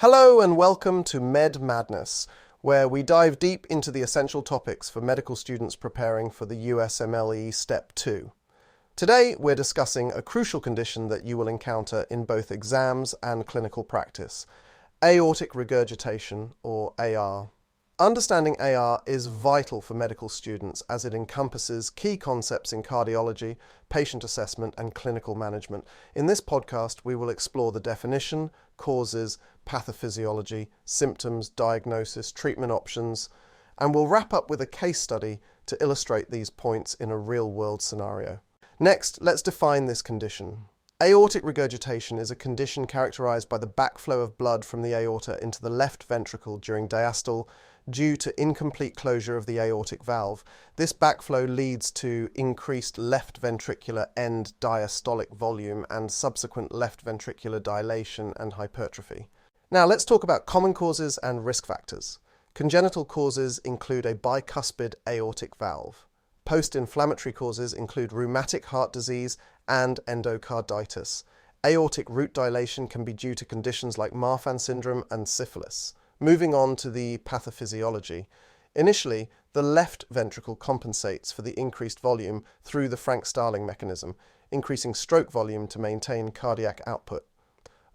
Hello and welcome to Med Madness, where we dive deep into the essential topics for medical students preparing for the USMLE Step 2. Today we're discussing a crucial condition that you will encounter in both exams and clinical practice, aortic regurgitation, or AR. Understanding AR is vital for medical students as it encompasses key concepts in cardiology, patient assessment, and clinical management. In this podcast, we will explore the definition, causes, pathophysiology, symptoms, diagnosis, treatment options, and we'll wrap up with a case study to illustrate these points in a real-world scenario. Next, let's define this condition. Aortic regurgitation is a condition characterized by the backflow of blood from the aorta into the left ventricle during diastole due to incomplete closure of the aortic valve. This backflow leads to increased left ventricular end diastolic volume and subsequent left ventricular dilation and hypertrophy. Now let's talk about common causes and risk factors. Congenital causes include a bicuspid aortic valve. Post-inflammatory causes include rheumatic heart disease and endocarditis. Aortic root dilation can be due to conditions like Marfan syndrome and syphilis. Moving on to the pathophysiology. Initially, the left ventricle compensates for the increased volume through the Frank-Starling mechanism, increasing stroke volume to maintain cardiac output.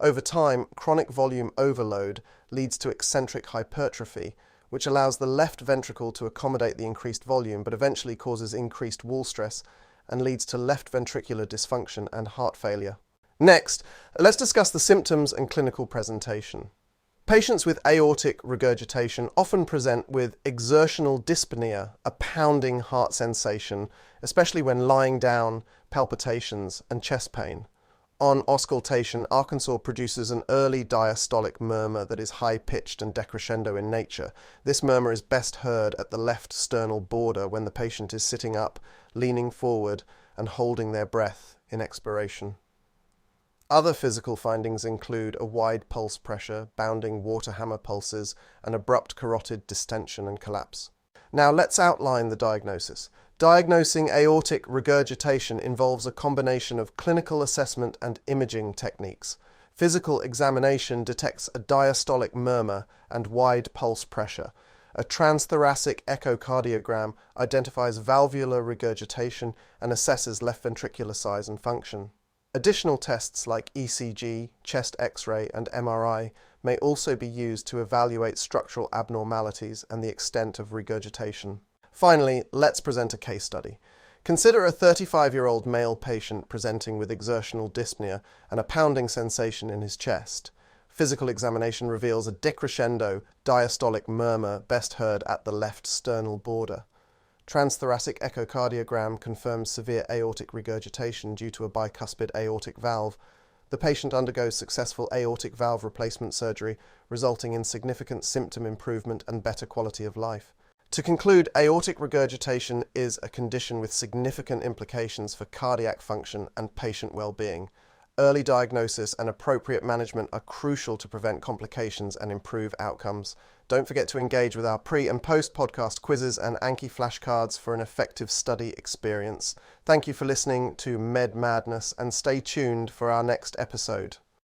Over time, chronic volume overload leads to eccentric hypertrophy, which allows the left ventricle to accommodate the increased volume, but eventually causes increased wall stress and leads to left ventricular dysfunction and heart failure. Next, let's discuss the symptoms and clinical presentation. Patients with aortic regurgitation often present with exertional dyspnea, a pounding heart sensation, especially when lying down, palpitations, and chest pain. On auscultation, Arkansas produces an early diastolic murmur that is high-pitched and decrescendo in nature. This murmur is best heard at the left sternal border when the patient is sitting up, leaning forward, and holding their breath in expiration. Other physical findings include a wide pulse pressure, bounding water hammer pulses, and abrupt carotid distension and collapse. Now let's outline the diagnosis. Diagnosing aortic regurgitation involves a combination of clinical assessment and imaging techniques. Physical examination detects a diastolic murmur and wide pulse pressure. A transthoracic echocardiogram identifies valvular regurgitation and assesses left ventricular size and function. Additional tests like ECG, chest X-ray, and MRI may also be used to evaluate structural abnormalities and the extent of regurgitation. Finally, let's present a case study. Consider a 35-year-old male patient presenting with exertional dyspnea and a pounding sensation in his chest. Physical examination reveals a decrescendo diastolic murmur best heard at the left sternal border. Transthoracic echocardiogram confirms severe aortic regurgitation due to a bicuspid aortic valve. The patient undergoes successful aortic valve replacement surgery, resulting in significant symptom improvement and better quality of life. To conclude, aortic regurgitation is a condition with significant implications for cardiac function and patient well-being. Early diagnosis and appropriate management are crucial to prevent complications and improve outcomes. Don't forget to engage with our pre- and post-podcast quizzes and Anki flashcards for an effective study experience. Thank you for listening to Med Madness and stay tuned for our next episode.